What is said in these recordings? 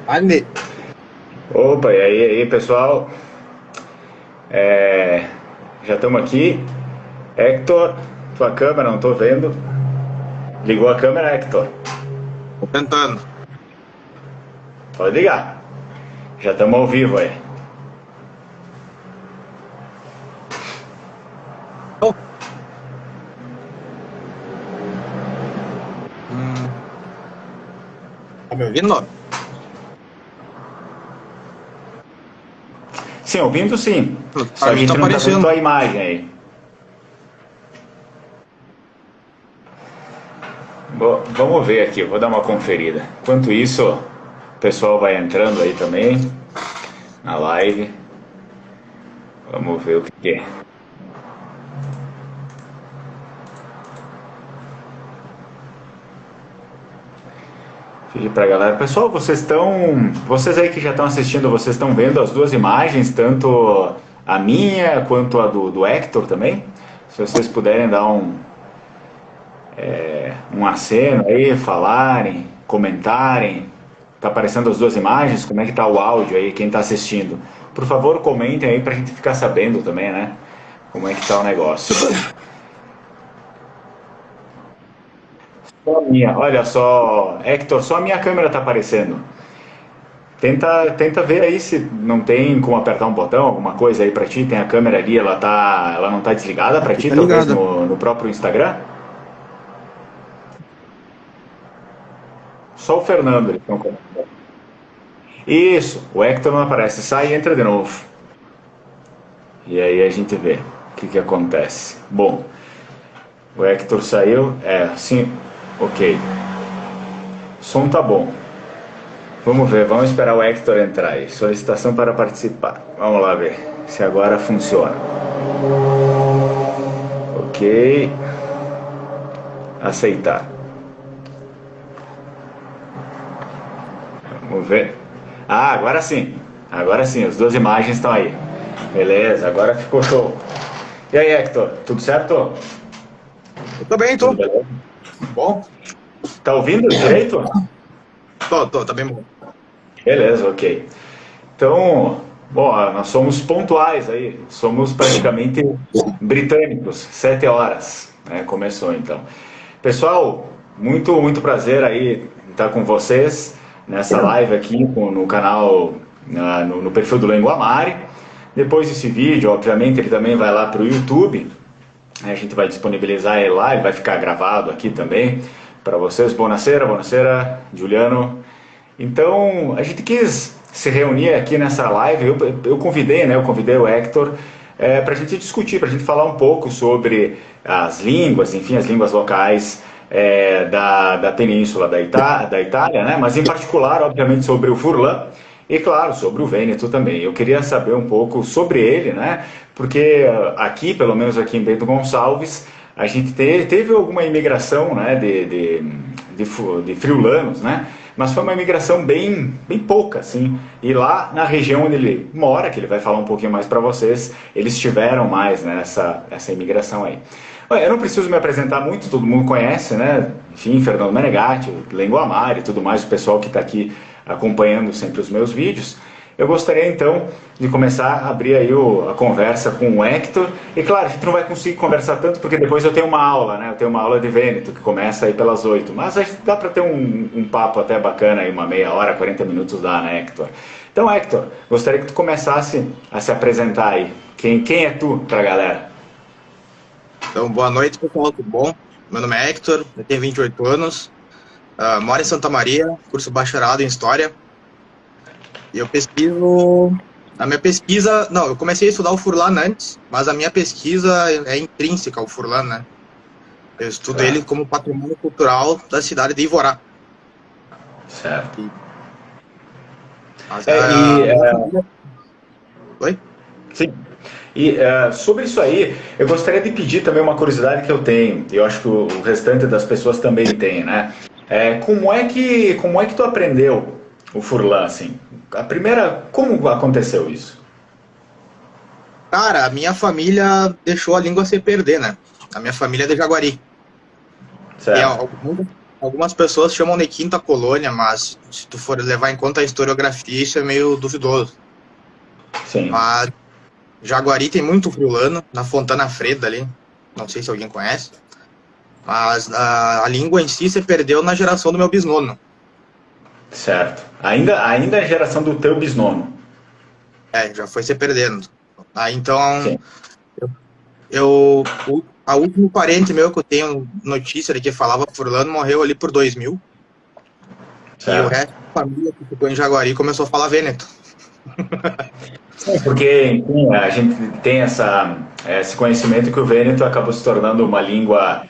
Ali. Opa, e aí, pessoal? É, já estamos aqui. Hector, tua câmera, não estou vendo. Ligou a câmera, Hector? Tô tentando. Pode ligar. Já estamos ao vivo aí. Oh, hum, tá me ouvindo? Sim, ouvindo sim. Só Pra a mim tá gente não está vendo aparecendo. tua imagem aí. Vamos ver aqui, vou dar uma conferida. Enquanto isso, o pessoal vai entrando aí também na live. Vamos ver o que é. Pedir pra galera. Pessoal, vocês aí que já estão assistindo, vocês estão vendo as duas imagens, tanto a minha quanto a do Hector também? Se vocês puderem dar um aceno aí, falarem, comentarem. Tá aparecendo as duas imagens? Como é que tá o áudio aí, quem tá assistindo? Por favor, comentem aí pra gente ficar sabendo também, né? Como é que tá o negócio. Só a minha, olha só, Hector, só a minha câmera tá aparecendo. Tenta ver aí se não tem como apertar um botão, alguma coisa aí pra ti. Tem a câmera ali, ela não tá desligada pra Aqui ti, tá talvez ligada. no próprio Instagram? Só o Fernando, eles estão comentando. Isso, o Hector não aparece, sai e entra de novo. E aí a gente vê o que acontece. Bom, o Hector saiu, sim, ok. Som tá bom. Vamos ver, vamos esperar o Hector entrar aí. Solicitação para participar. Vamos lá ver se agora funciona. Ok, aceitar. Vamos ver. Ah, agora sim. Agora sim, as duas imagens estão aí. Beleza, agora ficou show. E aí, Hector, tudo certo? Eu tô bem, Tudo tô. beleza? Bom. Tá ouvindo direito? Tô, tá bem bom. Beleza, ok. Então, bom, nós somos pontuais aí. Somos praticamente britânicos, 7 horas. Né? Começou então. Pessoal, muito prazer aí estar com vocês nessa live aqui no canal, no perfil do Lenguamare. Depois desse vídeo, obviamente, ele também vai lá para o YouTube. A gente vai disponibilizar ele lá, ele vai ficar gravado aqui também para vocês. Buonasera, Juliano. Então, a gente quis se reunir aqui nessa live. Eu convidei, né? Eu convidei o Hector para a gente discutir, para a gente falar um pouco sobre as línguas, enfim, as línguas locais da península da Itália, né? Mas em particular, obviamente, sobre o Furlan e, claro, sobre o Vêneto também. Eu queria saber um pouco sobre ele, né? Porque aqui, pelo menos aqui em Bento Gonçalves, a gente teve alguma imigração, né, de friulanos, né? Mas foi uma imigração bem pouca, assim. E lá na região onde ele mora, que ele vai falar um pouquinho mais para vocês, eles tiveram mais, né, essa imigração aí. Eu não preciso me apresentar muito, todo mundo conhece, né? Enfim, Fernando Menegatti, Lengo Amari e tudo mais, o pessoal que está aqui acompanhando sempre os meus vídeos. Eu gostaria então de começar a abrir aí a conversa com o Hector. E claro, a gente não vai conseguir conversar tanto porque depois eu tenho uma aula, né? Eu tenho uma aula de Vêneto que começa aí pelas 8. Mas a gente dá para ter um papo até bacana aí, uma meia hora, 40 minutos dá, né, Hector? Então, Hector, gostaria que tu começasse a se apresentar aí. Quem é tu para a galera? Então, boa noite, pessoal, tudo bom? Meu nome é Hector, eu tenho 28 anos, moro em Santa Maria, curso bacharelado em História. E eu pesquiso... A minha pesquisa... Não, eu comecei a estudar o Furlan antes, mas a minha pesquisa é intrínseca ao Furlan, né? Eu estudo ele Certo, como patrimônio cultural da cidade de Ivorá. certo. E, mas É, e a minha família... Oi? Sim. E sobre isso aí, eu gostaria de pedir também uma curiosidade que eu tenho, e eu acho que o restante das pessoas também tem, né? Como é que tu aprendeu o Furlan, assim? Como aconteceu isso? Cara, a minha família deixou a língua se perder, né? A minha família é de Jaguari. Tem Certo, algumas pessoas chamam de quinta colônia, mas se tu for levar em conta a historiografia, isso é meio duvidoso. Sim. Mas Jaguari tem muito friulano, na Fontana Freda ali, não sei se alguém conhece, mas a língua em si se perdeu na geração do meu bisnono. Certo. Ainda a geração do teu bisnono. Já foi se perdendo. Então, Sim. a último parente meu que eu tenho notícia de que falava furlano morreu ali por 2000. Certo. E o resto da família que ficou em Jaguari começou a falar vêneto. Porque, enfim, a gente tem esse conhecimento que o vêneto acabou se tornando uma língua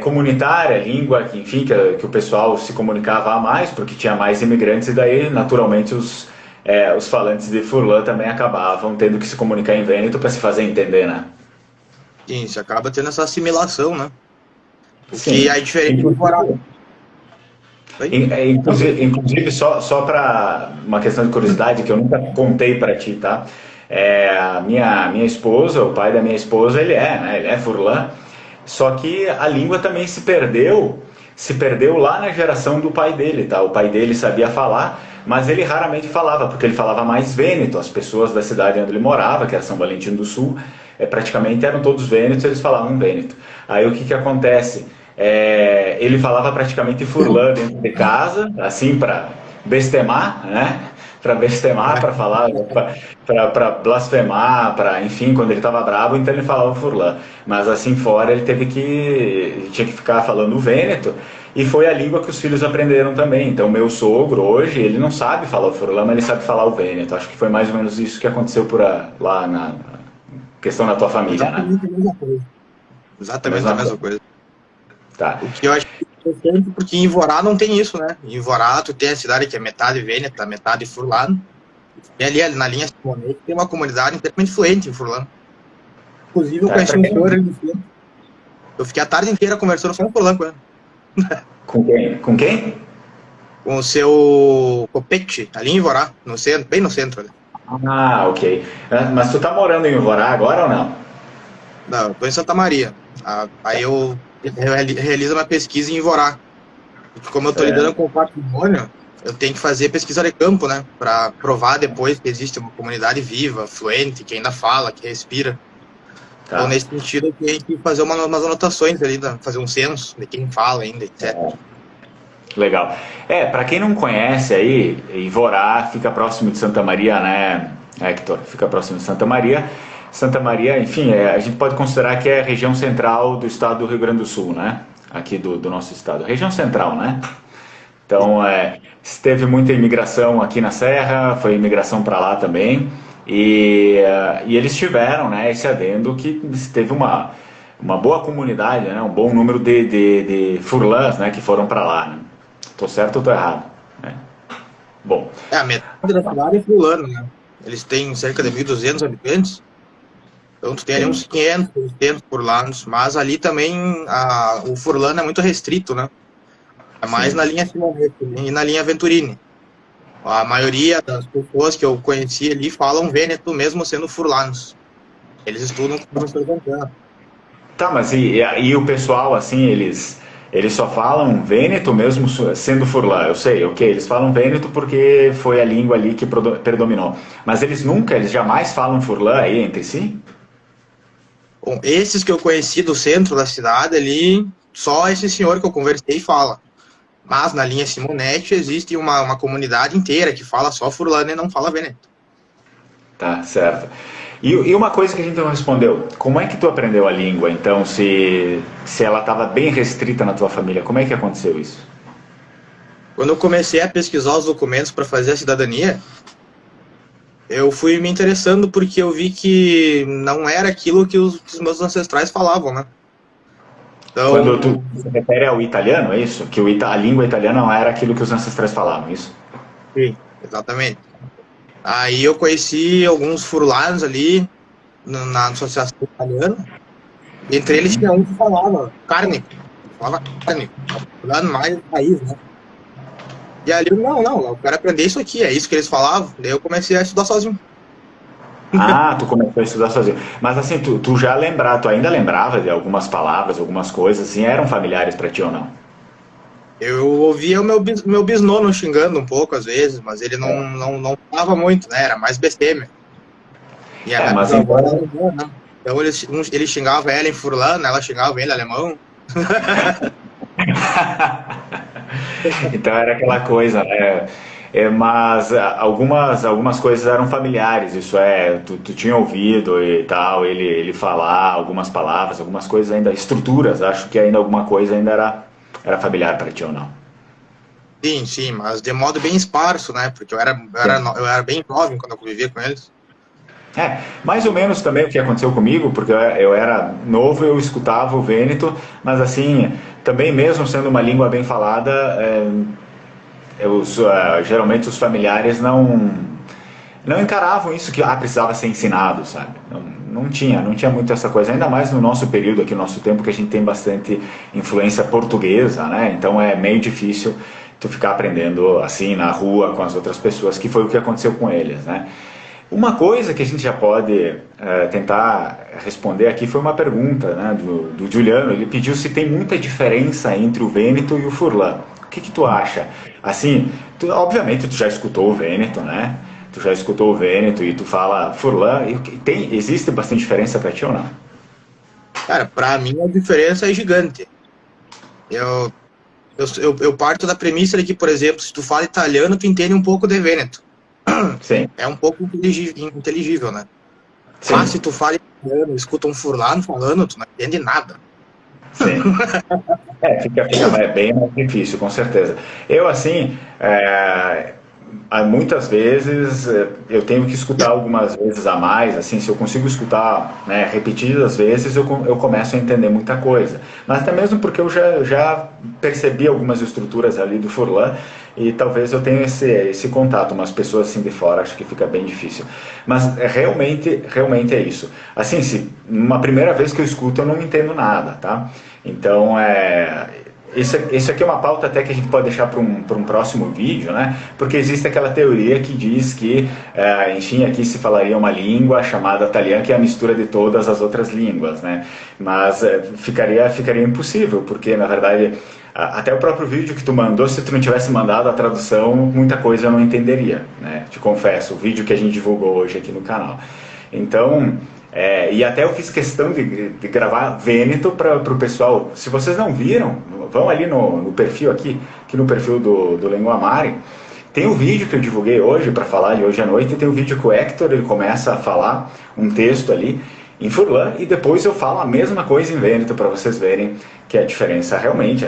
comunitária, língua que, enfim, que o pessoal se comunicava a mais, porque tinha mais imigrantes, e daí, naturalmente, os falantes de furlã também acabavam tendo que se comunicar em vêneto para se fazer entender, né? Sim, você acaba tendo essa assimilação, né? O Sim. que é diferente do Guará. Inclusive, só para uma questão de curiosidade que eu nunca contei para ti, tá? A minha esposa, o pai da minha esposa, ele é furlã, só que a língua também se perdeu lá na geração do pai dele, tá? O pai dele sabia falar, mas ele raramente falava, porque ele falava mais vêneto. As pessoas da cidade onde ele morava, que era São Valentim do Sul, praticamente eram todos vênetos, eles falavam vêneto. Aí o que acontece? Ele falava praticamente furlã dentro de casa, assim, para bestemar, né? Para bestemar, para falar, para blasfemar, enfim, quando ele estava bravo, então ele falava furlã. Mas assim fora ele tinha que ficar falando vêneto, e foi a língua que os filhos aprenderam também. Então meu sogro hoje, ele não sabe falar o furlã, mas ele sabe falar o vêneto. Acho que foi mais ou menos isso que aconteceu lá na questão da tua família, Exatamente, né? a mesma coisa. Exatamente a mesma coisa. Tá. O que eu acho interessante, porque em Vorá não tem isso, né? Em Vorá tu tem a cidade que é metade vêneta, metade furlano. E ali na linha Simonete tem uma comunidade inteiramente fluente em furlano. Inclusive eu conheci um senhor ali no centro. Eu fiquei a tarde inteira conversando só em furlano com ele. Com quem? Com quem? Com o seu Copete, ali em Vorá, no centro, bem no centro. Ali. Ah, ok. Mas tu tá morando em Uvorá agora ou não? Não, eu tô em Santa Maria. Aí eu realizo uma pesquisa em Vorá. Como eu tô lidando com o patrimônio, eu tenho que fazer pesquisa de campo, né? Para provar depois que existe uma comunidade viva, fluente, que ainda fala, que respira. Tá. Então, nesse sentido, eu tenho que fazer umas anotações ali, fazer um censo de quem fala ainda, etc. Legal. Para quem não conhece aí, Ivorá fica próximo de Santa Maria, né, Hector? Fica próximo de Santa Maria. Santa Maria, enfim, a gente pode considerar que é a região central do estado do Rio Grande do Sul, né? Aqui do nosso estado. Região central, né? Então, teve muita imigração aqui na Serra, foi imigração para lá também. E eles tiveram, né, esse adendo que teve uma boa comunidade, né, um bom número de furlãs, né, que foram para lá. Né? Tô certo ou tô errado? Né? Bom. A metade da cidade é furlano, né? Eles têm cerca de 1.200 habitantes. Então tu tem ali uns 500, 800 furlanos. Mas ali também o furlano é muito restrito, né? É mais na linha Simonete e na linha Venturini. A maioria das pessoas que eu conheci ali falam vêneto mesmo sendo furlanos. Eles estudam com o professor Ventana. Tá, mas e o pessoal, assim, eles só falam vêneto mesmo sendo furlã? Eu sei, ok, eles falam vêneto porque foi a língua ali que predominou. Mas eles jamais falam furlã aí entre si? Bom, esses que eu conheci do centro da cidade ali, só esse senhor que eu conversei fala. Mas na linha Simonete existe uma comunidade inteira que fala só furlano e não fala vêneto. Tá, certo. E uma coisa que a gente não respondeu, como é que tu aprendeu a língua, então, se ela estava bem restrita na tua família, como é que aconteceu isso? Quando eu comecei a pesquisar os documentos para fazer a cidadania, eu fui me interessando porque eu vi que não era aquilo que os meus ancestrais falavam, né? Então, quando tu se refere ao italiano, é isso? Que a língua italiana não era aquilo que os ancestrais falavam, isso? Sim, exatamente. Aí eu conheci alguns furlanos ali na associação italiana. Entre eles tinha um que falava cárnico. Falando mais raiz, né? E ali eu, não, eu quero aprender isso aqui, é isso que eles falavam. Daí eu comecei a estudar sozinho. Ah, tu começou a estudar sozinho. Mas assim, tu ainda lembrava de algumas palavras, algumas coisas, assim, eram familiares para ti ou não? Eu ouvia o meu bisnono xingando um pouco às vezes, mas ele não falava muito, né? Era mais besteira. E a minha Mas bisavó era então, alemã, né? Então ele xingava ela em furlano, ela xingava ele alemão. então era aquela coisa, né? Mas algumas coisas eram familiares, isso é, tu tinha ouvido e tal, ele falar algumas palavras, algumas coisas ainda, estruturas, acho que ainda alguma coisa ainda era familiar para ti ou não? Sim, sim, mas de modo bem esparso, né? Porque eu era bem jovem quando eu convivia com eles. Mais ou menos também o que aconteceu comigo, porque eu era novo, eu escutava o Vêneto, mas assim, também mesmo sendo uma língua bem falada, geralmente os familiares não encaravam isso que precisava ser ensinado, sabe? Não tinha muito essa coisa, ainda mais no nosso período aqui, no nosso tempo, que a gente tem bastante influência portuguesa, né? Então é meio difícil tu ficar aprendendo assim na rua com as outras pessoas, que foi o que aconteceu com eles, né? Uma coisa que a gente já pode tentar responder aqui foi uma pergunta, né, do Juliano. Ele pediu se tem muita diferença entre o Vêneto e o Furlan. O que tu acha? Assim, obviamente tu já escutou o Vêneto, né? Tu já escutou o Vêneto e tu fala Furlan. Existe bastante diferença para ti ou não? Cara, pra mim a diferença é gigante. Eu, eu parto da premissa de que, por exemplo, se tu fala italiano, tu entende um pouco de Vêneto. Sim, É um pouco inteligível, né? Mas se sim, tu fala italiano, escuta um furlano falando, tu não entende nada. sim. Fica bem mais difícil, com certeza. Eu, assim, muitas vezes eu tenho que escutar algumas vezes a mais, assim, se eu consigo escutar, né, repetidas vezes, eu começo a entender muita coisa. Mas até mesmo porque eu já percebi algumas estruturas ali do Furlan e talvez eu tenha esse contato, mas pessoas assim de fora acho que fica bem difícil. Mas realmente é isso. Assim, se uma primeira vez que eu escuto eu não entendo nada, tá? Então, isso aqui é uma pauta até que a gente pode deixar para um próximo vídeo, né? Porque existe aquela teoria que diz que, enfim, aqui se falaria uma língua chamada italiano, que é a mistura de todas as outras línguas, né? Mas ficaria impossível, porque, na verdade, até o próprio vídeo que tu mandou, se tu não tivesse mandado a tradução, muita coisa eu não entenderia, né? Te confesso, o vídeo que a gente divulgou hoje aqui no canal. Então, e até eu fiz questão de gravar Vêneto para o pessoal. Se vocês não viram, vão ali no perfil aqui no perfil do Lengua Mare. Tem um vídeo que eu divulguei hoje para falar de hoje à noite. Tem um vídeo que o Hector ele começa a falar um texto ali em Furlan e depois eu falo a mesma coisa em Vêneto para vocês verem que a diferença realmente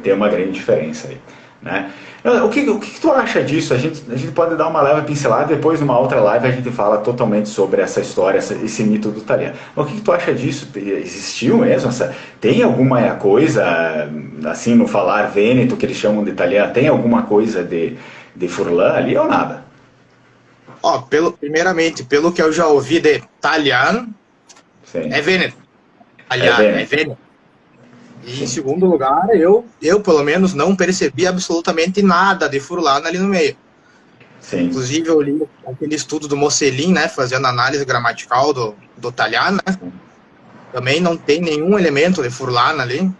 tem uma grande diferença aí, né? O que tu acha disso? A gente pode dar uma leve pincelada, depois numa outra live a gente fala totalmente sobre essa história, esse mito do italiano. Mas o que tu acha disso? Existiu mesmo? Tem alguma coisa, assim, no falar vêneto, que eles chamam de italiano, tem alguma coisa de Furlan ali ou nada? Ó, primeiramente, pelo que eu já ouvi de italiano, Sim. é Vêneto. É Italiano, é vêneto. Vêneto. E em Sim. segundo lugar, eu pelo menos não percebi absolutamente nada de furlano ali no meio. Sim. Inclusive, eu li aquele estudo do Mocelin, né, fazendo análise gramatical do italiano, né? Também não tem nenhum elemento de furlano ali.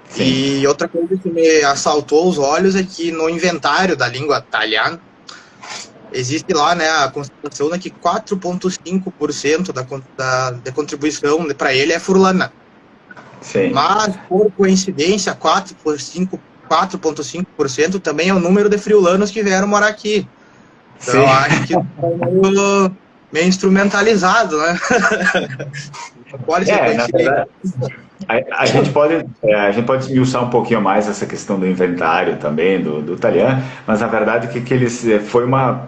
Sim. E outra coisa que me assaltou os olhos é que no inventário da língua italiana existe lá, né, a constatação de que 4,5% da contribuição para ele é furlana. Sim. Mas, por coincidência, 4,5% também é o número de friulanos que vieram morar aqui. Então, Sim. eu acho que meio instrumentalizado, né? Pode ser Na coincidência. verdade, a gente pode esmiuçar um pouquinho mais essa questão do inventário também, do italiano, mas na verdade que eles foi uma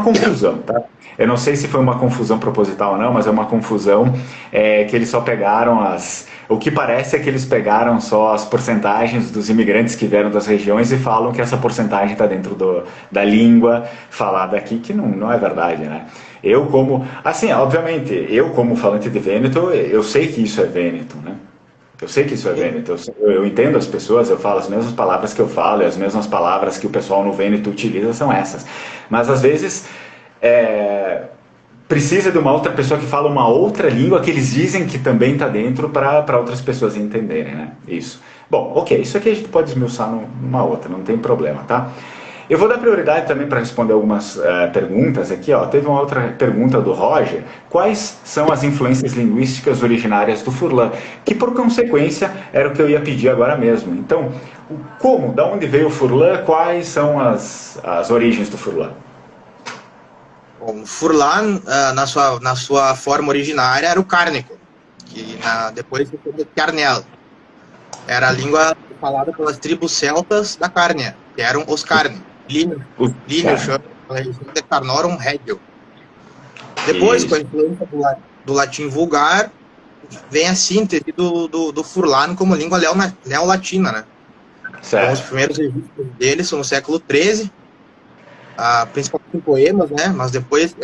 confusão, tá? Eu não sei se foi uma confusão proposital ou não, mas é uma confusão que eles só pegaram o que parece é que eles pegaram só as porcentagens dos imigrantes que vieram das regiões e falam que essa porcentagem está dentro da língua falada aqui, que não é verdade, né? Assim, obviamente, eu como falante de Vêneto, eu sei que isso é Vêneto, né? Eu sei que isso é Vêneto, eu entendo as pessoas, eu falo as mesmas palavras que eu falo e as mesmas palavras que o pessoal no Vêneto utiliza são essas. Mas às vezes precisa de uma outra pessoa que fala uma outra língua que eles dizem que também está dentro para outras pessoas entenderem, né? Isso. Bom, ok, isso aqui a gente pode esmiuçar numa outra, não tem problema, tá? Eu vou dar prioridade também para responder algumas perguntas aqui, ó. Teve uma outra pergunta do Roger. Quais são as influências linguísticas originárias do Furlan? Que, por consequência, era o que eu ia pedir agora mesmo. Então, como, da onde veio o Furlan? Quais são as origens do Furlan? Bom, o Furlan, na sua forma originária, era o cárnico, que depois se tornou Carnel. Era a língua falada pelas tribos celtas da Cárnia, que eram os Carni. Línio chama a região de Carnorum Regio. Depois, com a influência do latim vulgar, vem a síntese do Furlan como língua neolatina, né? Então, os primeiros registros deles são no século XIII, principalmente em poemas, né? Mas depois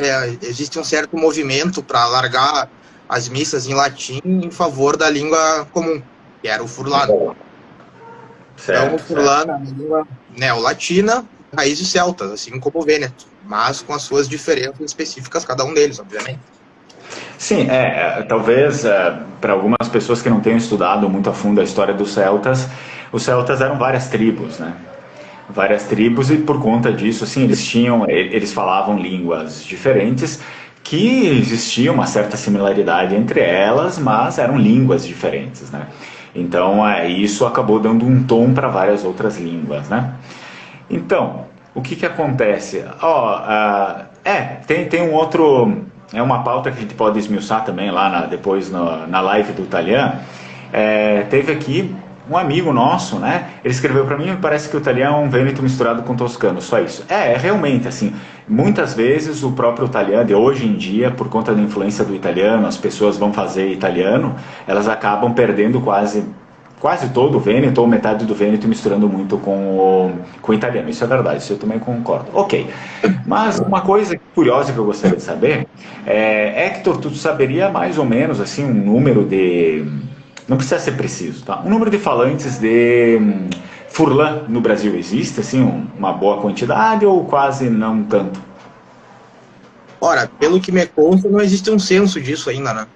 existe um certo movimento para alargar as missas em latim em favor da língua comum, que era o Furlan. Então, o Furlan é uma língua neolatina, raízes celtas, assim como o Vêneto, mas com as suas diferenças específicas, cada um deles, obviamente. Sim, talvez para algumas pessoas que não tenham estudado muito a fundo a história dos celtas, os celtas eram várias tribos, né? Várias tribos, e por conta disso, assim, eles falavam línguas diferentes, que existia uma certa similaridade entre elas, mas eram línguas diferentes, né? Então, isso acabou dando um tom para várias outras línguas, né? Então, o que acontece? Tem um outro... É uma pauta que a gente pode esmiuçar também lá depois na live do Talian. Teve aqui um amigo nosso, né? Ele escreveu para mim, parece que o Talian é um vêneto misturado com toscano, só isso. Realmente, assim, muitas vezes o próprio Talian, de hoje em dia, por conta da influência do italiano, as pessoas vão fazer italiano, elas acabam perdendo quase todo o vêneto, ou metade do vêneto, misturando muito com o italiano. Isso é verdade, isso eu também concordo. Ok, mas uma coisa curiosa que eu gostaria de saber, Hector, tu saberia mais ou menos assim, um número de... Não precisa ser preciso, tá? Um número de falantes de Furlan no Brasil existe, assim, uma boa quantidade ou quase não tanto? Ora, pelo que me consta, não existe um censo disso ainda, né?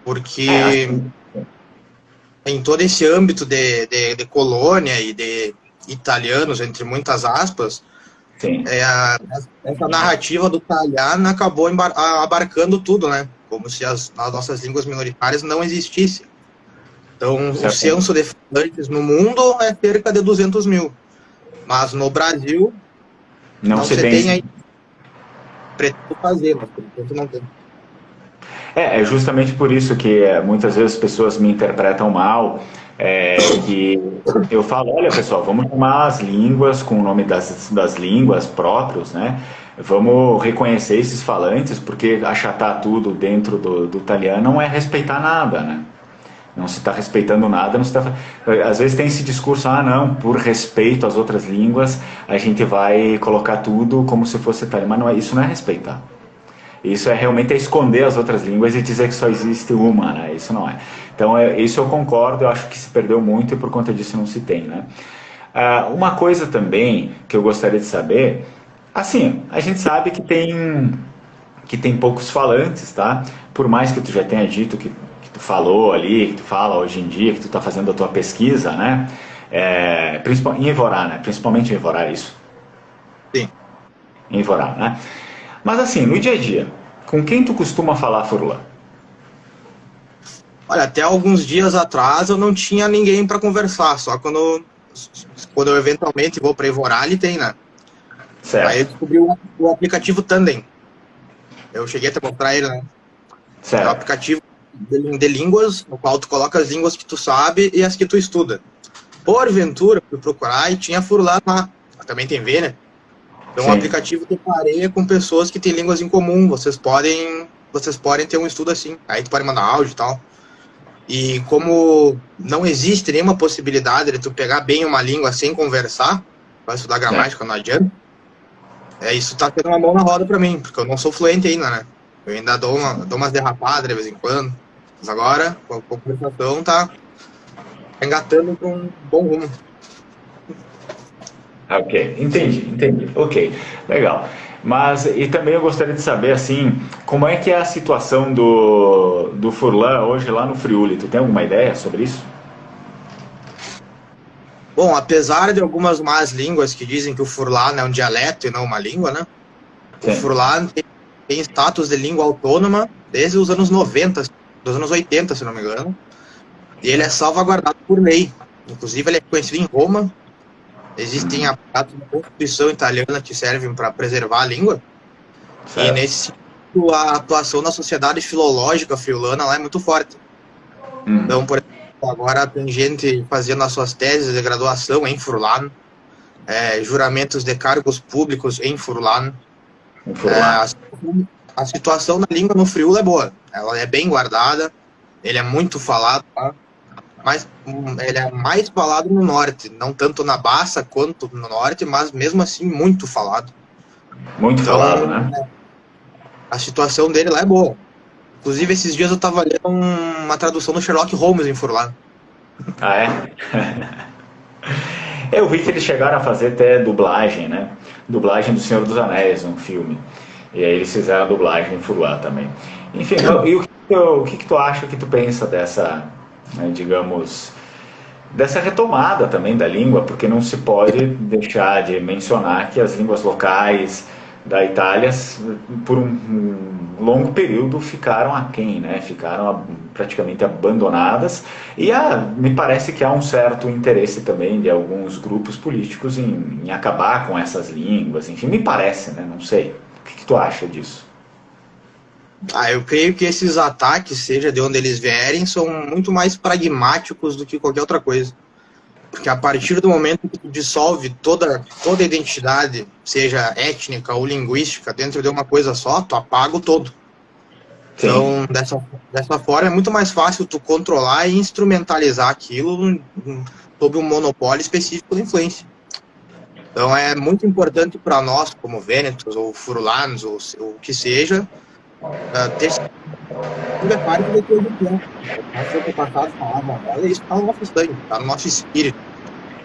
Porque em todo esse âmbito de colônia e de italianos, entre muitas aspas, essa narrativa do Talian acabou abarcando tudo, né? Como se as nossas línguas minoritárias não existissem. Então, o censo de falantes no mundo é cerca de 200 mil. Mas no Brasil, não se tem aí. Pretendo fazer, mas por enquanto não tem. É justamente por isso que muitas vezes as pessoas me interpretam mal, que eu falo, olha pessoal, vamos chamar as línguas com o nome das línguas próprios, né? Vamos reconhecer esses falantes, porque achatar tudo dentro do italiano não é respeitar nada, né? Não se está respeitando nada, às vezes tem esse discurso, não, por respeito às outras línguas, a gente vai colocar tudo como se fosse italiano, mas isso não é respeitar. Isso realmente esconder as outras línguas e dizer que só existe uma, né? Isso não é. Então, isso eu concordo, eu acho que se perdeu muito e por conta disso não se tem, né? Uma coisa também que eu gostaria de saber, assim, a gente sabe que tem poucos falantes, tá? Por mais que tu já tenha dito que tu falou ali, que tu fala hoje em dia, que tu está fazendo a tua pesquisa, né? Em Evorá, né? Principalmente em Evorá, isso? Sim. Em Evorá, né? Mas assim, no dia a dia, com quem tu costuma falar Furlan? Olha, até alguns dias atrás eu não tinha ninguém para conversar, só quando eu eventualmente vou para Evorá, ele tem, né? Certo. Aí eu descobri o aplicativo Tandem. Eu cheguei a te mostrar ele, né? Certo. É um aplicativo de línguas, no qual tu coloca as línguas que tu sabe e as que tu estuda. Porventura, fui procurar e tinha Furlan lá. Também tem Vêneto. Então, um aplicativo que pareia com pessoas que têm línguas em comum. Vocês podem ter um estudo assim. Aí tu pode mandar áudio e tal. E como não existe nenhuma possibilidade de tu pegar bem uma língua sem conversar, para estudar gramática não adianta, isso tá tendo uma mão na roda para mim, porque eu não sou fluente ainda, né? Eu ainda dou umas derrapadas de vez em quando. Mas agora, com a conversação, tá engatando para um bom rumo. Ok, entendi. Ok, legal. Mas, e também eu gostaria de saber, assim, como é que é a situação do Furlan hoje lá no Friuli? Tu tem alguma ideia sobre isso? Bom, apesar de algumas más línguas que dizem que o Furlano é um dialeto e não uma língua, né? O Sim. Furlano tem status de língua autônoma desde os anos 90, dos anos 80, se não me engano. E ele é salvaguardado por lei. Inclusive, ele é conhecido em Roma. Existem aparatos da Constituição italiana que servem para preservar a língua. Certo. E nesse sentido, a atuação na sociedade filológica friulana lá é muito forte. Então, por exemplo, agora tem gente fazendo as suas teses de graduação em Furlano, juramentos de cargos públicos em Furlano. A situação da língua no Friula é boa. Ela é bem guardada, ele é muito falado, tá? Mas ele é mais falado no norte, não tanto na Baça quanto no norte, mas mesmo assim muito falado. Muito então, falado, né? A situação dele lá é boa. Inclusive, esses dias eu tava lendo uma tradução do Sherlock Holmes em Furlano. Ah, é? Eu vi que eles chegaram a fazer até dublagem, né? Dublagem do Senhor dos Anéis, um filme. E aí eles fizeram a dublagem em Furlano também. Enfim, e o que tu acha, o que tu pensa dessa, né, digamos, dessa retomada também da língua? Porque não se pode deixar de mencionar que as línguas locais da Itália, por um longo período, ficaram aquém, né? Ficaram praticamente abandonadas. E me parece que há um certo interesse também de alguns grupos políticos em acabar com essas línguas. Enfim, me parece, né? Não sei. O que tu acha disso? Eu creio que esses ataques, seja de onde eles vierem, são muito mais pragmáticos do que qualquer outra coisa. Porque a partir do momento que tu dissolve toda a identidade, seja étnica ou linguística, dentro de uma coisa só, tu apaga o todo. Sim. Então, dessa forma, é muito mais fácil tu controlar e instrumentalizar aquilo sob um monopólio específico de influência. Então, é muito importante para nós, como Vênetos ou Furlanos, ou o que seja, ter parte da coisa do tempo. Nossos antepassados falavam dela, e isso está no nosso sangue, está no nosso espírito,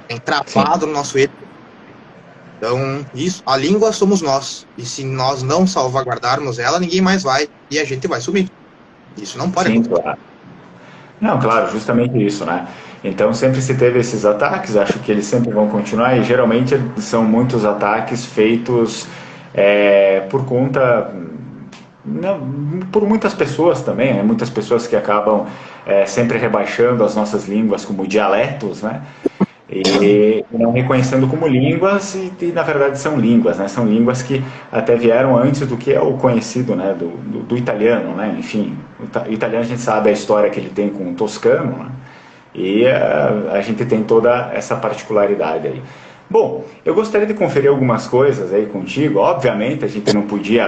entrapado no nosso ego. Então, a língua somos nós. E se nós não salvaguardarmos ela, ninguém mais vai. E a gente vai sumir. Isso não pode acontecer. Claro. Não, claro, justamente isso, né? Então, sempre se teve esses ataques, acho que eles sempre vão continuar, e geralmente são muitos ataques feitos por conta... por muitas pessoas também, né? Muitas pessoas que acabam sempre rebaixando as nossas línguas como dialetos, né? E não reconhecendo como línguas, e na verdade são línguas, né? São línguas que até vieram antes do que é o conhecido, né? do italiano, né? Enfim, o italiano a gente sabe a história que ele tem com o toscano, né? E a gente tem toda essa particularidade aí. Bom, eu gostaria de conferir algumas coisas aí contigo. Obviamente a gente não podia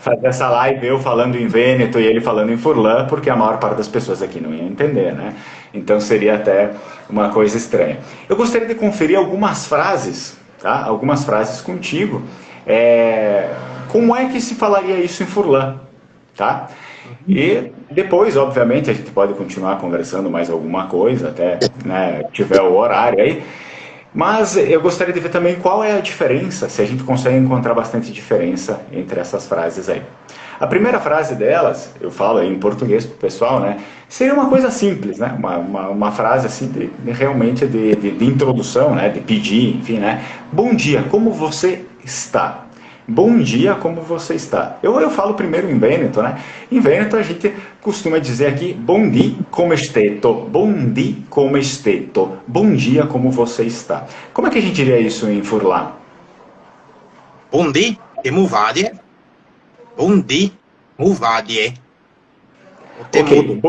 fazer essa live eu falando em Vêneto e ele falando em Furlan, porque a maior parte das pessoas aqui não ia entender, né? Então seria até uma coisa estranha. Eu gostaria de conferir algumas frases, tá? Algumas frases contigo. Como é que se falaria isso em Furlan, tá? E depois, obviamente, a gente pode continuar conversando mais alguma coisa, até, né, tiver o horário aí. Mas eu gostaria de ver também qual é a diferença, se a gente consegue encontrar bastante diferença entre essas frases aí. A primeira frase delas, eu falo em português para o pessoal, né? Seria uma coisa simples, né? Uma frase assim, realmente de introdução, né? De pedir, enfim, né? Bom dia, como você está? Bom dia, como você está? Eu falo primeiro em Vêneto, né? Em Vêneto a gente costuma dizer aqui, bom dia, come steto. Bom dia, come steto. Bom dia, como você está? Como é que a gente diria isso em Furlan? Bom dia, como vadie? Bom dia, como vadie? Ok,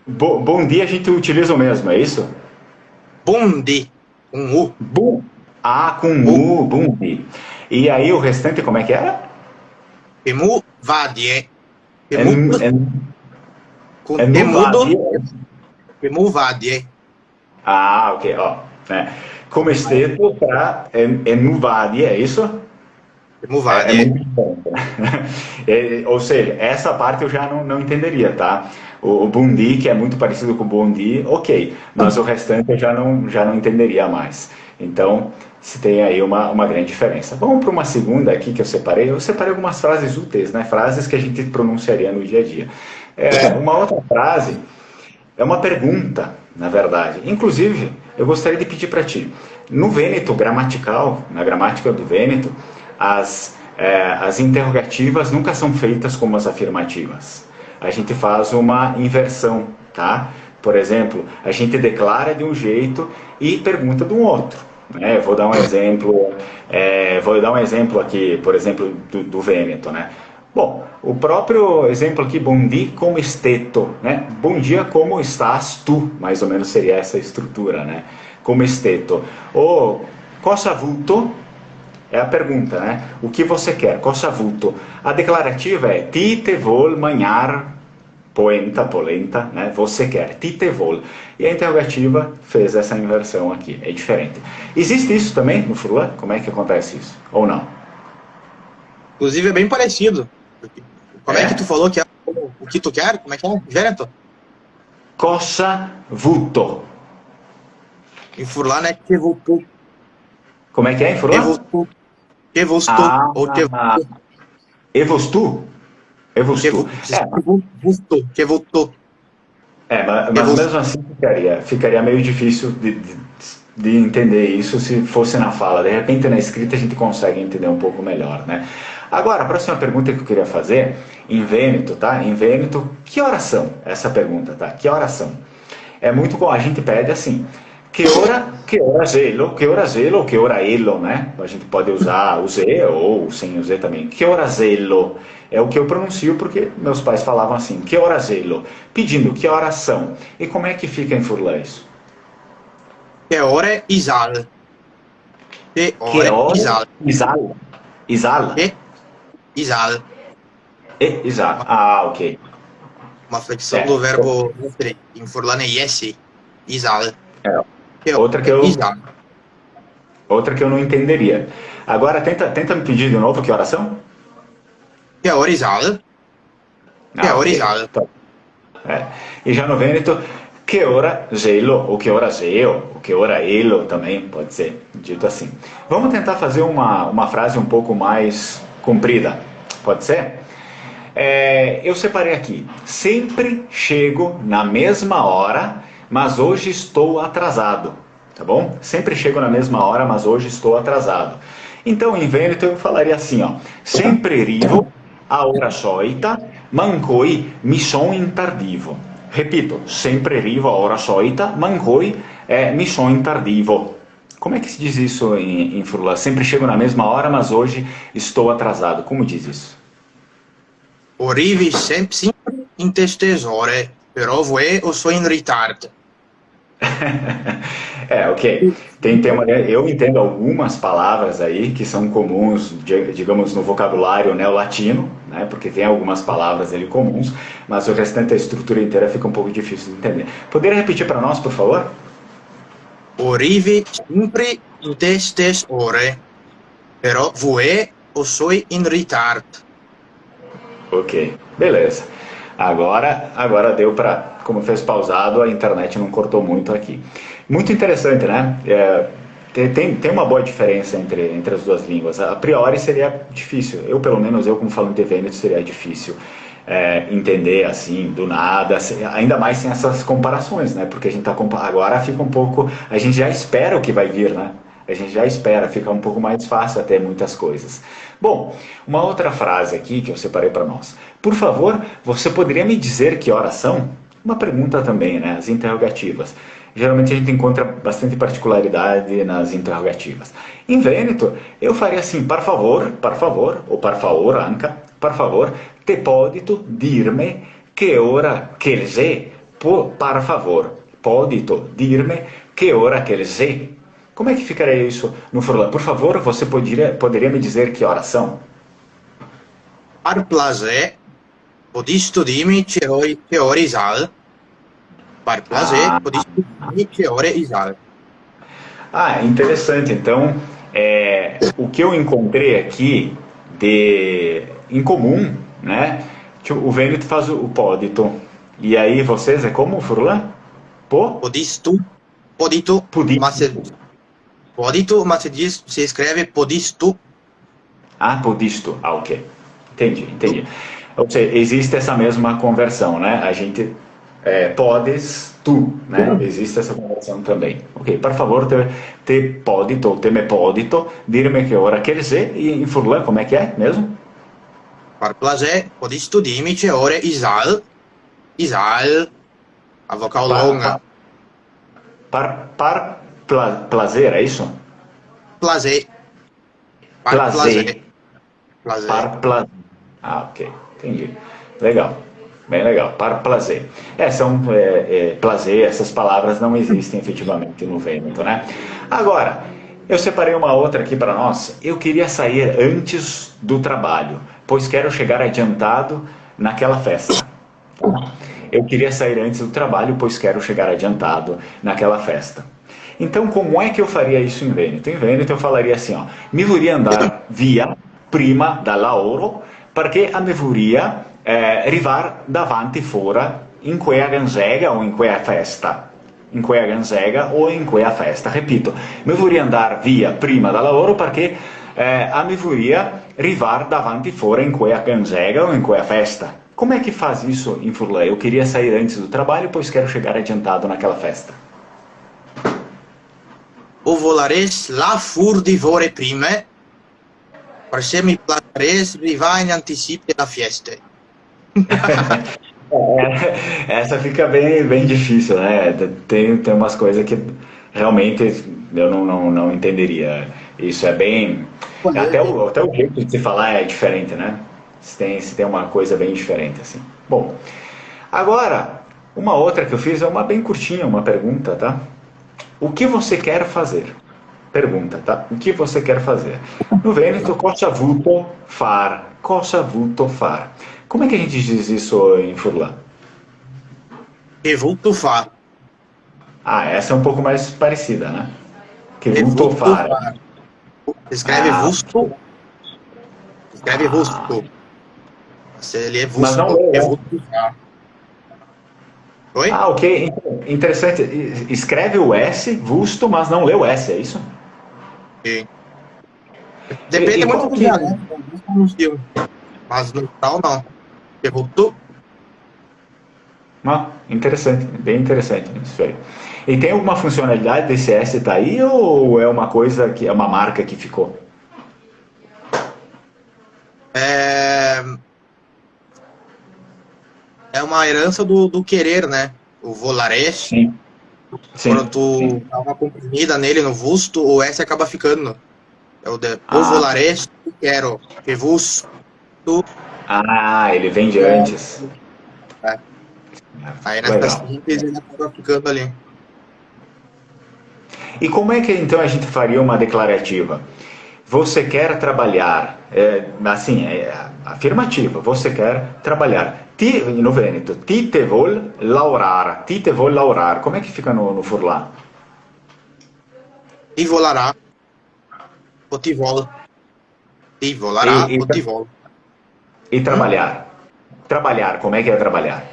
bom dia a gente utiliza o mesmo, é isso? Bom dia, com U. Com U, bom dia. E aí o restante como é que era? Como vadie. Como vadie. Ah, ok, ó. Come steto para enuvadie, é isso? Emovadie. É muito bom. Ou seja, essa parte eu já não entenderia, tá? O bundi, que é muito parecido com o bondi, ok. Mas o restante eu já não entenderia mais. Então, se tem aí uma grande diferença. Vamos para uma segunda aqui que eu separei. Eu separei algumas frases úteis, né? Frases que a gente pronunciaria no dia a dia. Uma outra frase é uma pergunta, na verdade. Inclusive, eu gostaria de pedir para ti, no Vêneto gramatical, na gramática do Vêneto, as interrogativas nunca são feitas como as afirmativas. A gente faz uma inversão, tá? Por exemplo, a gente declara de um jeito e pergunta de um outro. Né? Vou dar um exemplo aqui, por exemplo, do Vêneto, né? Bom, o próprio exemplo aqui, bom dia, como esteto, né? Bom dia, como estás tu? Mais ou menos seria essa estrutura, né? Como esteto. Ou cosa avuto? É a pergunta, né? O que você quer? Cosa avuto? A declarativa é ti te vol manhar poenta, polenta, né? Você quer, ti te vol. E a interrogativa fez essa inversão aqui, é diferente. Existe isso também no Furlan? Como é que acontece isso? Ou não? Inclusive é bem parecido. Como é que tu falou que é o que tu quer? Como é que é? Vêneto? Cosa vuto. Em Furlan é que voltou. Como é que é em Furlan? Que voltou. Ou que voltou. Evostu? Evostu. Que voltou. Mas mesmo assim ficaria meio difícil de entender isso se fosse na fala. De repente na escrita a gente consegue entender um pouco melhor, né? Agora, a próxima pergunta que eu queria fazer, em Vêneto, tá? Em Vêneto, que horas são? Essa pergunta, tá? Que horas são? É muito bom, a gente pede assim, que hora gelo, que hora elo, né? A gente pode usar o Z ou sem o Z também. Que hora gelo? É o que eu pronuncio porque meus pais falavam assim, que hora gelo? Pedindo que horas são. E como é que fica em Furlan isso? Que hora é isal? Que hora isal? Isal? Isal? Isal. Isal. Ah, ok. Uma flexão do verbo em Furlan é yes. Isal. Outra que eu não entenderia. Agora tenta me pedir de novo que oração? Que hora isal? Que hora isal? E já no Vêneto, que hora gelo, ou que hora geo, ou que hora elo também pode ser dito assim. Vamos tentar fazer uma frase um pouco mais comprida, pode ser? Eu separei aqui, sempre chego na mesma hora, mas hoje estou atrasado, tá bom? Sempre chego na mesma hora, mas hoje estou atrasado. Então, em Vêneto, eu falaria assim, ó, sempre arrivo a hora solita, mancoi mi son in tardivo. Repito, sempre arrivo a hora solita, mancoi mi son in tardivo. Como é que se diz isso em Furlan? Sempre chego na mesma hora, mas hoje estou atrasado. Como diz isso? Arrivi sempre in te stesse ore, però voi o sou in ritardo. Ok. Eu entendo algumas palavras aí que são comuns, digamos, no vocabulário neolatino, né? Porque tem algumas palavras ali comuns, mas o restante, a estrutura inteira fica um pouco difícil de entender. Poderia repetir para nós, por favor? Arrivi sempre in te stesse ore, però voi o sou in ritardo. Ok, beleza. Agora deu para, como fez pausado, a internet não cortou muito aqui. Muito interessante, né? Tem uma boa diferença entre as duas línguas. A priori seria difícil. Pelo menos eu como falante de Vêneto, seria difícil entender assim, do nada, ainda mais sem essas comparações, né? Porque a gente agora fica um pouco, a gente já espera o que vai vir, né? A gente já espera, fica um pouco mais fácil até muitas coisas. Bom, uma outra frase aqui que eu separei para nós. Por favor, você poderia me dizer que horas são? Uma pergunta também, né? As interrogativas. Geralmente a gente encontra bastante particularidade nas interrogativas. Em Vêneto, eu faria assim, por favor, ou por favor, Anca, por favor, te podito dirme que hora que é, por favor, podito dirme que hora que é. Como é que ficaria isso no Furlan? Por favor, você poderia me dizer que horas são? Par placer, podisto dirmi che ore isal? Par placer, podisto dirmi che ore isal? Interessante. Então, o que eu encontrei aqui em comum, né? O Vêneto faz o podito. E aí vocês, é como o Furlan? Podito, mas se escreve podisto. Podisto. Ok. Entendi. Ou seja, existe essa mesma conversão, né? A gente podes tu, né? Existe essa conversão também. Ok, por favor, te podito, te me podito, dirmi che ora quer dizer, e em furlan como é que é mesmo? Par placer, podis tu dirmi che ore Isal, a vocal Par, longa. par, prazer, é isso? Placer, par Plazer. placer, placer. Par placer. Ah, ok. Entendi. Legal. Bem legal. Par placer. Placer, essas palavras não existem efetivamente no Vêneto, né? Agora, eu separei uma outra aqui para nós. Eu queria sair antes do trabalho, pois quero chegar adiantado naquela festa. Eu queria sair antes do trabalho, pois quero chegar adiantado naquela festa. Então, como é que eu faria isso em Vêneto? Em Vêneto eu falaria assim, ó, mi vorrei andare via prima dal lavoro perché mi vorrei arrivar davanti fora in quella ganzega o in quella festa. In quella ganzega o in quella festa. Repito, mi vorrei andare via prima dal lavoro perché mi vorrei arrivar davanti fora in quella ganzega o in quella festa. Como é que faz isso em Furlan? Eu queria sair antes do trabalho, pois quero chegar adiantado naquela festa. O volares la fur di vore prime, per se mi placeres riva in anticipe la fiesta. Essa fica bem difícil, né? Tem umas coisas que realmente eu não entenderia. Isso é bem. Até o jeito de se falar é diferente, né? Se tem uma coisa bem diferente, assim. Bom, agora, uma outra que eu fiz é uma bem curtinha, uma pergunta, tá? O que você quer fazer? Pergunta, tá? O que você quer fazer? No Vêneto, cosa vuto far? Cosa vuto far? Como é que a gente diz isso em Furlan? Que vulto fa. Ah, essa é um pouco mais parecida, né? Que Que vuto vulto far. fa. Escreve vusto. Escreve vusto. Se ele é Mas não vusto, leu, que né? vulto fa. Oi? Ah, ok. Interessante. Escreve o S, vusto, mas não lê o S, é isso? Sim. Depende E muito qual do que... dialeto, no filme. Mas no tal não. Que vulto. Ah, interessante, bem interessante isso aí. E tem alguma funcionalidade desse S tá aí ou é uma coisa que é uma marca que ficou? É, é uma herança do querer, né? O volares. Sim. Quando Sim. tu dá uma comprimida nele no vusto, o S acaba ficando. É o Ah, volares que quero. Que vusto. ele vem de antes. É. Aí nessa Legal. simples ele acaba ficando ali. E como é que então a gente faria uma declarativa? Você quer trabalhar, afirmativa, você quer trabalhar. No Vêneto, ti te vol laurar, ti te vol laurar. Como é que fica no Furlan? Ti volará. O ti vol. Ti E, volará. e, O ti vol. e trabalhar. Trabalhar, como é que é trabalhar?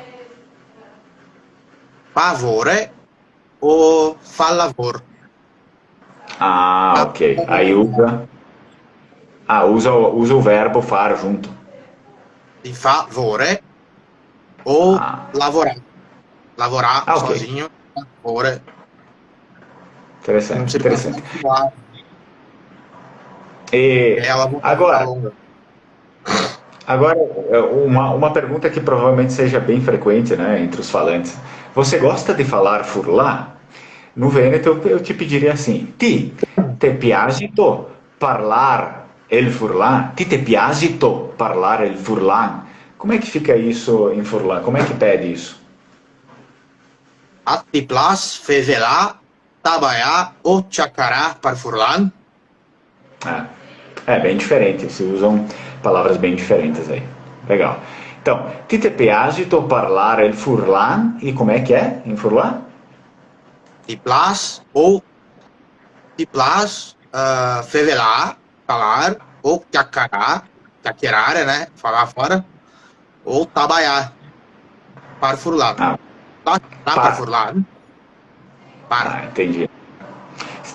Pavore o fa lavor. Ah, ok. Aí usa o verbo far junto. Ti favore ou Ah, lavorar. Lavorar ok. sozinho. Favore. Não Interessante, se pode interessante. falar. E É a vocal agora, longa. Agora, uma pergunta que provavelmente seja bem frequente, né, entre os falantes. Você gosta de falar furlà? No Vêneto, eu te pediria assim: te piace parlar el furlà? Te piace parlar el furlà? Como é que fica isso em furlã? Como é que pede isso? A ti plas fevelá, trabalhar ou chacará para furlan. É bem diferente, se usam palavras bem diferentes aí. Legal. Então, ti te piace parlar el furlà? E como é que é em furlã? Ti plas ou ti plas fevelá, falar, ou chacará, chaquerar, né? Falar fora, ou trabalhar para furlan. Ah, Para par. furlan. Para. Entendi.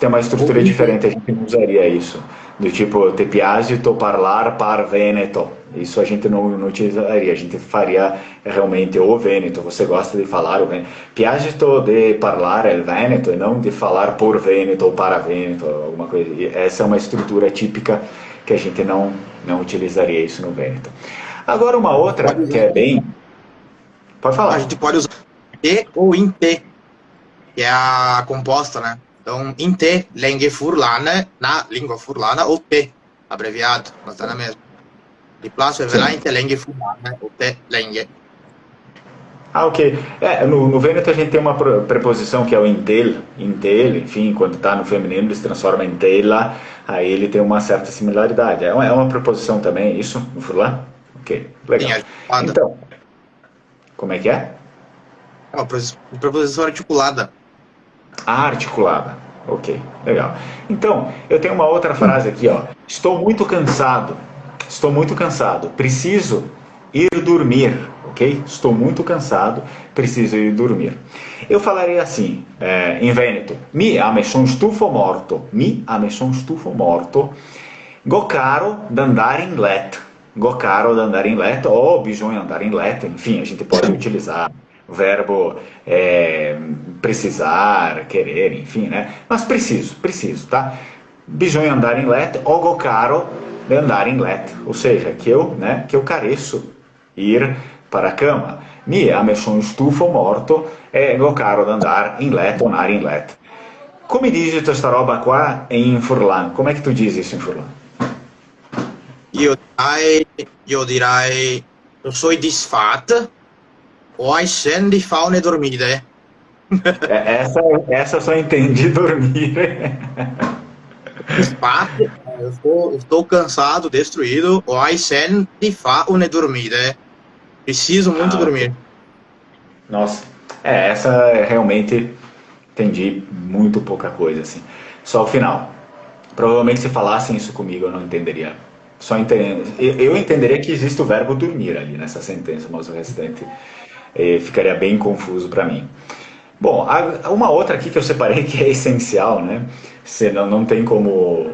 tem uma estrutura diferente, a gente não usaria isso. Do tipo, te piace parlar par Veneto. Isso a gente não utilizaria, a gente faria realmente o Veneto. Você gosta de falar o Veneto. Piace de parlar il Veneto e não de falar por Veneto ou para Veneto, alguma coisa. Essa é uma estrutura típica que a gente não utilizaria isso no Veneto. Agora uma outra que é bem... Pode falar. A gente pode usar T ou in T, que é a composta, né? Então, in T, lenge furlane, na língua furlana, ou T, abreviado, mas tá na mesma. De plástico é veramente lenge furlane, ou T, lenge. Ah, ok. No Vêneto a gente tem uma preposição que é o intel, enfim, quando está no feminino ele se transforma em tela, aí ele tem uma certa similaridade. É uma preposição também, isso, no furlan? Ok, legal. Sim, então, como é que é? É uma preposição articulada. Ah, articulada. Ok, legal. Então, eu tenho uma outra frase aqui, ó. Estou muito cansado, preciso ir dormir, ok? Estou muito cansado, preciso ir dormir. Eu falaria assim, em Veneto, mi ame son stufo morto, go caro d'andare in letto, ou bisogna andare in letto, enfim, a gente pode utilizar o verbo precisar, querer, enfim, né? Mas preciso, tá? Bisogna andare in letto, ou go caro d'andare in letto, ou seja, que eu careço ir para a cama. Mi ame son stufo morto e go caro d'andare in letto, andare in letto. Come dici questa roba qua in furlan? Como é que tu diz isso em furlan? Io direi, eu sou disfatta, ou ai sen di faune dormire. Essa eu só entendi dormir. Disfatta, eu estou cansado, destruído, ou ai sen di faune dormire. Preciso muito dormir. Nossa, essa realmente entendi muito pouca coisa, assim. Só o final. Provavelmente se falassem isso comigo eu não entenderia. Eu entenderia que existe o verbo dormir ali nessa sentença, mas o restante ficaria bem confuso para mim. Bom, uma outra aqui que eu separei que é essencial, né? Não tem como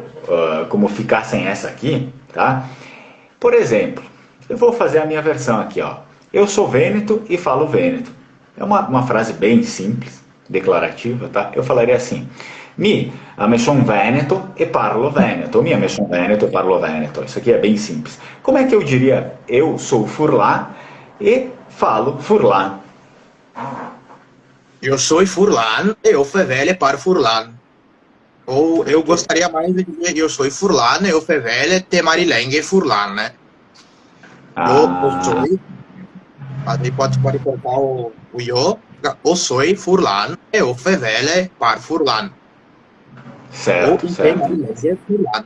ficar sem essa aqui, tá? Por exemplo, eu vou fazer a minha versão aqui, ó. Eu sou vêneto e falo vêneto. É uma frase bem simples, declarativa, tá? Eu falaria assim: mi ame son veneto e parlo veneto. Mi ame son veneto e parlo veneto. Isso aqui é bem simples. Como é que eu diria eu sou furlan e falo furlan? Eu sou furlan e eu fevele par furlan. Ou eu gostaria mais de dizer eu sou furlan e eu fevele te marilenghe furlan, né? Eu sou, aí pode cortar o eu sou furlan e eu fevele par furlan. Certo, ou certo. Furlan.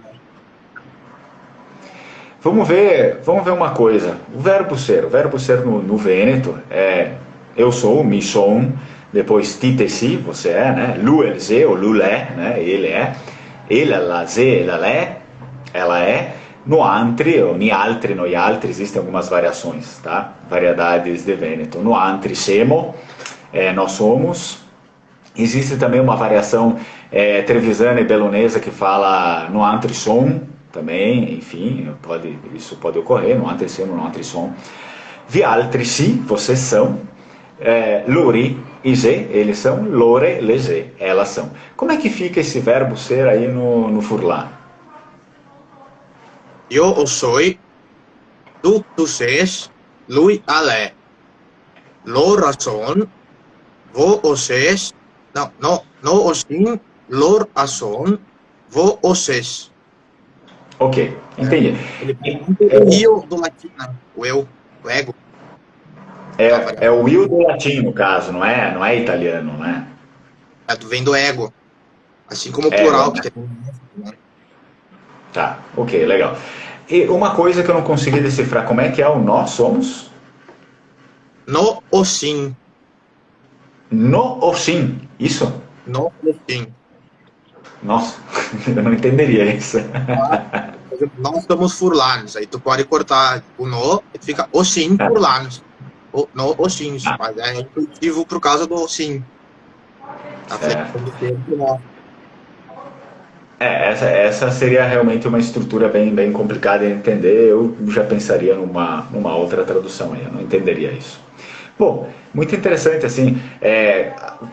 Vamos ver uma coisa. O verbo ser no Vêneto é eu sou, mi son, depois ti, si, você é, né? Lu, ele, ze, ou lu, lé, né? Ele é. Ele, ela, ze, ela é. No antri, ou ni altri, noi altri, existem algumas variações, tá? Variedades de Vêneto. No antri, semo, nós somos. Existe também uma variação trevisana e belonesa que fala no antri som, também, enfim, isso pode ocorrer, no antri semo, no antri som. Vi altri si, vocês são. Lori e ze, eles são. Lore, leze, elas são. Como é que fica esse verbo ser aí no furlan? Eu o sou, tu ses, lui ale. Lor son, vo o ses, não o sim, lor a son, vo o ses. Ok, entendi. O eu do latim, o eu, o ego. É o will do latim, no caso, não é italiano, né? Vem do ego. Assim como o plural. Né? Que tem... Tá, ok, legal. E uma coisa que eu não consegui decifrar, como é que é o nós somos? No o sim. No ou sim, isso? No o sim. Nossa, eu não entenderia isso. Nós somos furlanos. Aí tu pode cortar o no e fica o sim furlanos. No o sim, mas é intuitivo por causa do sim. Essa seria realmente uma estrutura bem complicada de entender. Eu já pensaria numa outra tradução aí, eu não entenderia isso. Bom, muito interessante, assim,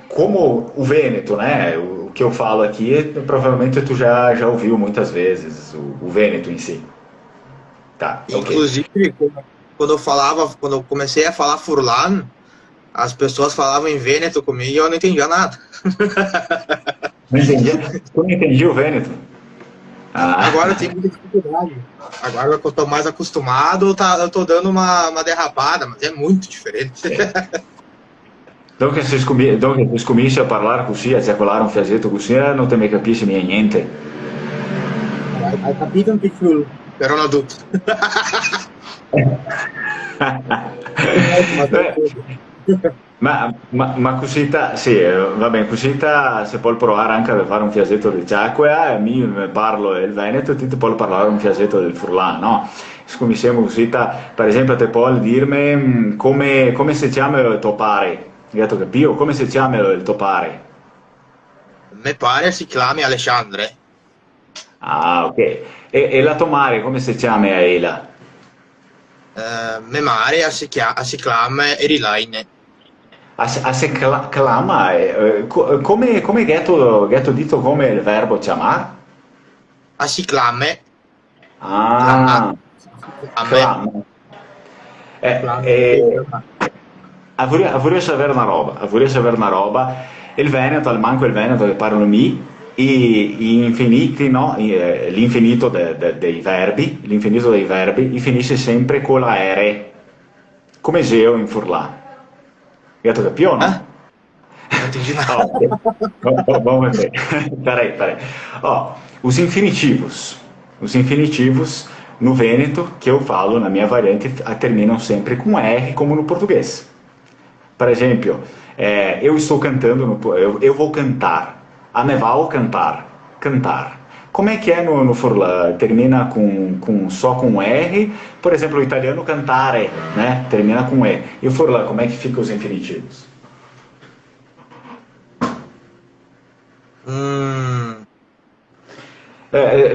como o Vêneto, né? O que eu falo aqui, provavelmente tu já ouviu muitas vezes, o Vêneto em si. Tá, ok. Inclusive, quando eu comecei a falar Furlan, as pessoas falavam em Vêneto comigo e eu não entendia nada. Não entendi. Tu não entendi o Vêneto? Ah, Agora eu tenho muita dificuldade. Agora que eu tô mais acostumado, eu tô dando uma derrapada, mas é muito diferente. Dunque, se cominci a parlare così, a circolare un fiasetto così, non te ne capisci niente. Hai capito anche sul però non tutto. Ma Beh, ma cosita, sì, va bene, cosita se puoi provare anche a fare un fiasetto di Ciacquea, mi parlo del Veneto, ti puoi parlare un fiasetto del Furlan, no? Come siamo cosita, per esempio, te puoi dirmi come si chiama il topare, io capito, come si chiama il topare? me pare si chiami Alexandre. Ah, ok. E la tomare, come si chiama a Ela? Me mare si chiama Erilaine. A se clama, come ghetto dito come il verbo chiamare? Si chiama, chiama, Ah, chiama, clama. chiama, Eh, vorrei sapere una roba, vorrei sapere una roba. Il Veneto, al manco il Veneto che parlano mi, gli infiniti, no? L'infinito dei verbi, finisce sempre con la R, come Geo in Furlà. Gatto capito o ah, no? non entendi Oh, nada. ok. Vamos ver. Peraí. Ó, os infinitivos no Vêneto, que eu falo na minha variante, terminam sempre com R, como no português. Por exemplo, eu estou cantando, eu vou cantar. A me vau cantar. Cantar. Como é que é no Furlan? Termina só com R. Por exemplo, o italiano cantare, né? Termina com E. E o Furlan, como é que fica os infinitivos? Hum,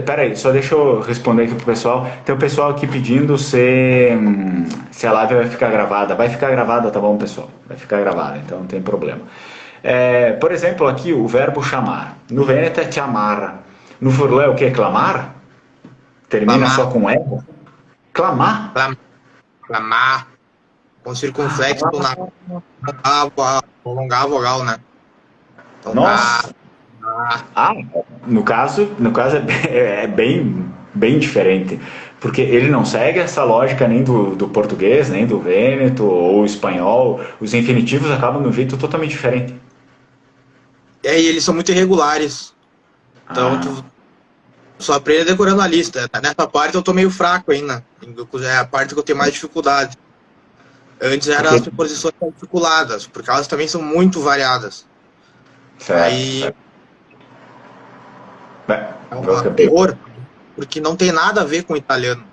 Peraí, só deixa eu responder aqui pro pessoal. Tem o pessoal aqui pedindo se a live vai ficar gravada. Vai ficar gravada, tá bom, pessoal? Vai ficar gravada, então não tem problema. Por exemplo, aqui o verbo chamar. No Vêneto é chamar. No Furlan é o que? Clamar? Termina só clamar, com E? Clamar? clamar, com circunflexo prolongar a vogal, né? Então, Nossa! Ah, no caso é bem diferente, porque ele não segue essa lógica nem do português, nem do Vêneto ou espanhol. Os infinitivos acabam de um jeito totalmente diferente. e eles são muito irregulares. Então, Ah, tu só aprende decorando a lista. Nessa parte eu tô meio fraco ainda. É a parte que eu tenho mais dificuldade. Antes eram porque, as preposições articuladas, porque elas também são muito variadas. certo, Aí certo. Beh, é ho uma capito. dor, porque não tem nada a ver com o italiano.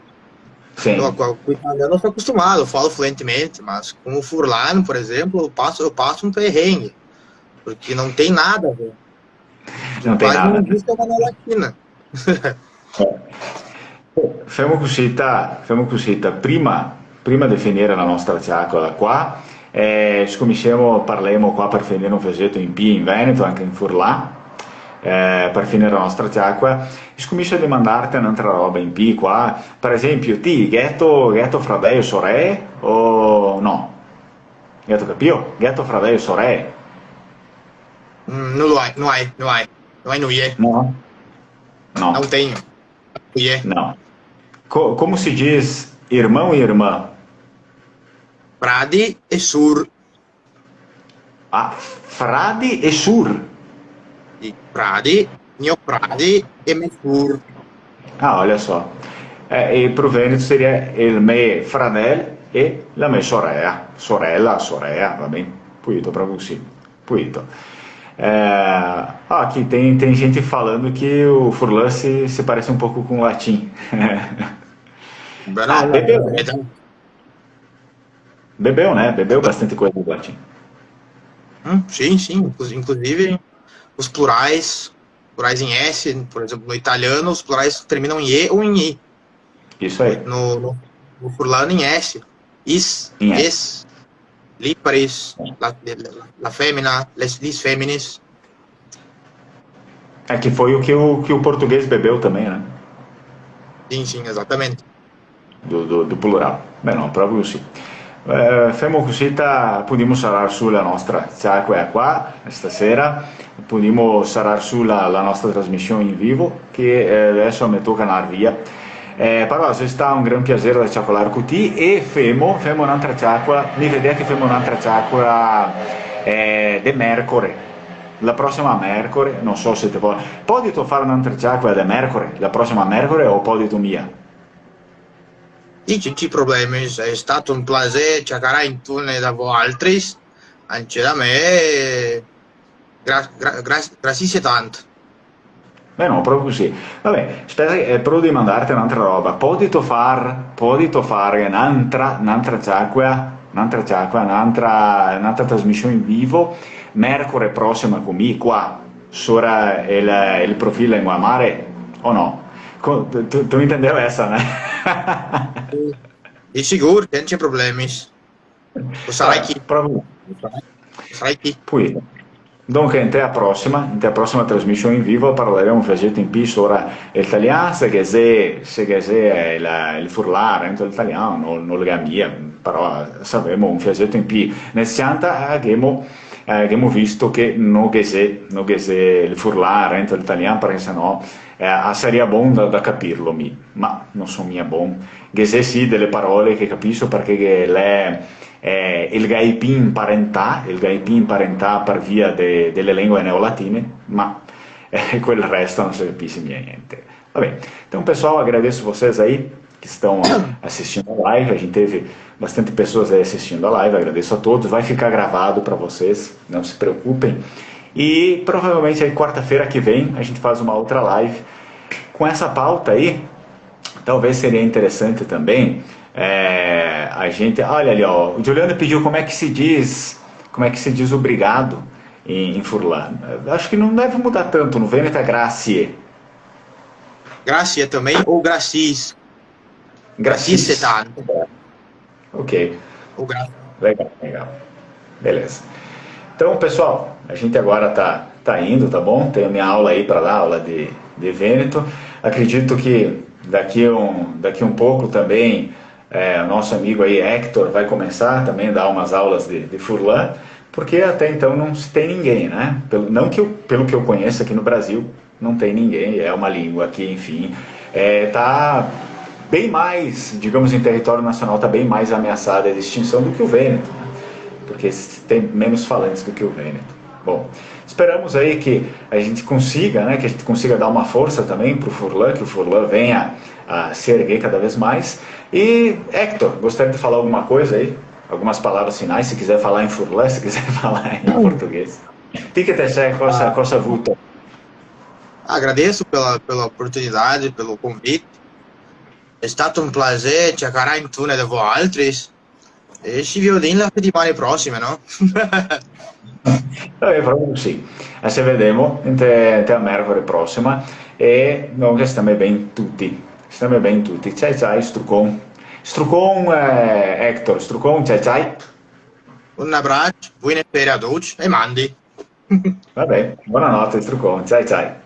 Sim, Com o italiano eu sou acostumado, eu falo fluentemente, mas com o furlano, por exemplo, eu passo um perrengue, porque não tem nada a ver. non tem Quase nada. não existe uma latina. Femo cosita. Prima di finire la nostra chiacchiera qua, parliamo qua per finire un fasetto in P in Veneto, anche in Furlà, per finire la nostra chiacchiera, scomincio di mandarti un'altra roba in P qua, per esempio, ti, ghetto fratello sorelle o no? Ghetto capito? Ghetto fratello sorelle? Não há mulher, No? não No, tenho. Mulher, no. Como se diz irmão e irmã? Pradi e Sur. Ah, frade e sur. E Pradi, mio Pradi e me Sur. Ah, olha só. E pro Veneto seria il me fratel e la me sorella. Sorella, va bem? Puito, proprio così. Puito. Aqui tem gente falando que o Furlan se parece um pouco com o latim. Ah, bebeu, né? Bebeu, né? Bebeu bastante coisa do latim. Sim. Inclusive, os plurais plurais em S, por exemplo, no italiano os plurais terminam em E ou em I. Isso aí. No furlano em S. Is, Em S. es, liparis, la femmina, lis feminis. É que foi o que o português bebeu também, né? Sim, exatamente. Do plural. Beh, no, proprio così. Fermo così, possiamo sarar sulla nostra chiacchiera qua stasera, possiamo sarar sulla la nostra trasmissione in vivo, che adesso mi tocca andare via. Però se sta un gran piacere da ciaccolare con te e femo un'altra chiacchiera, mi vede che femo un'altra chiacchiera di mercoledì. La prossima mercoledì, non so se te puoi fare un'altra chiacchiera di mercoledì, la prossima mercoledì o puoi mia? Sì, non c'è problemi, è stato un piacere chiacchierare in tune da voi altri, anche da me, grazie tanto. Beh no, proprio così. Vabbè, aspetta, però di mandarti un'altra roba. Puoi fare un'altra chiacchiera, un'altra trasmissione in vivo, mercoledì prossimo con me, qua, sopra il profilo in Guamare, o no? Tu intendevi essa, né? Di sicuro, non c'è problemi. Lo sarai chi? Proprio. Sarai chi? Poi, donc, até a próxima transmissão em vivo parleremo facendo in più ora italiano, se il furlare dentro l'italiano, non lo gamia, però sapremo un facetto in più. Nel Santa abbiamo visto che non che se il furlare dentro l'italiano, perché sennò sarebbe buono da capirlo, ma non sono mia buono. Che se sì delle parole che capisco perché il gaipin parentà per via delle lingue neolatine, ma quel resto não se capisce niente. Vabbè, então pessoal, agradeço vocês aí que estão assistindo a live, a gente teve bastante pessoas aí assistindo a live, agradeço a todos, vai ficar gravado para vocês, não se preocupem, e provavelmente aí quarta-feira que vem a gente faz uma outra live com essa pauta aí. Talvez seria interessante também a gente, olha ali, ó, o Juliano pediu como é que se diz obrigado em furlano. Acho que não deve mudar tanto, no Vêneto é grazie. Grazie também, ou gracis. Grazie tanto. Ok. Ou Legal. Beleza. Então, pessoal, a gente agora tá indo, tá bom? Tenho minha aula aí para dar, aula de Vêneto. Acredito que daqui um pouco também o nosso amigo aí, Hector, vai começar também a dar umas aulas de furlan, porque até então não se tem ninguém, né? Pelo que eu conheço aqui no Brasil, não tem ninguém, é uma língua que, enfim, tá bem mais, digamos, em território nacional, tá bem mais ameaçada de extinção do que o Vêneto, né? Porque tem menos falantes do que o Vêneto. Bom, esperamos aí que a gente consiga, né, que a gente consiga dar uma força também para o furlan, que o furlan venha a se erguer cada vez mais. E, Hector, gostaria de falar alguma coisa aí? Algumas palavras finais, se quiser falar em furlan, se quiser falar em português. Ti che te sei, cosa avuto? Agradeço pela oportunidade, pelo convite. È stato un piacere chiacchierare in tune da voi altri. E ci vediamo la settimana prossima, no? Proprio così. Se vediamo até a mercoledì prossima e noi stiamo bene tutti. Ciao, Strucon, Hector, Strucon, ciao. Un abbraccio, buone ferie a tutti e mandi. Vabbè, buonanotte Strucon, ciao.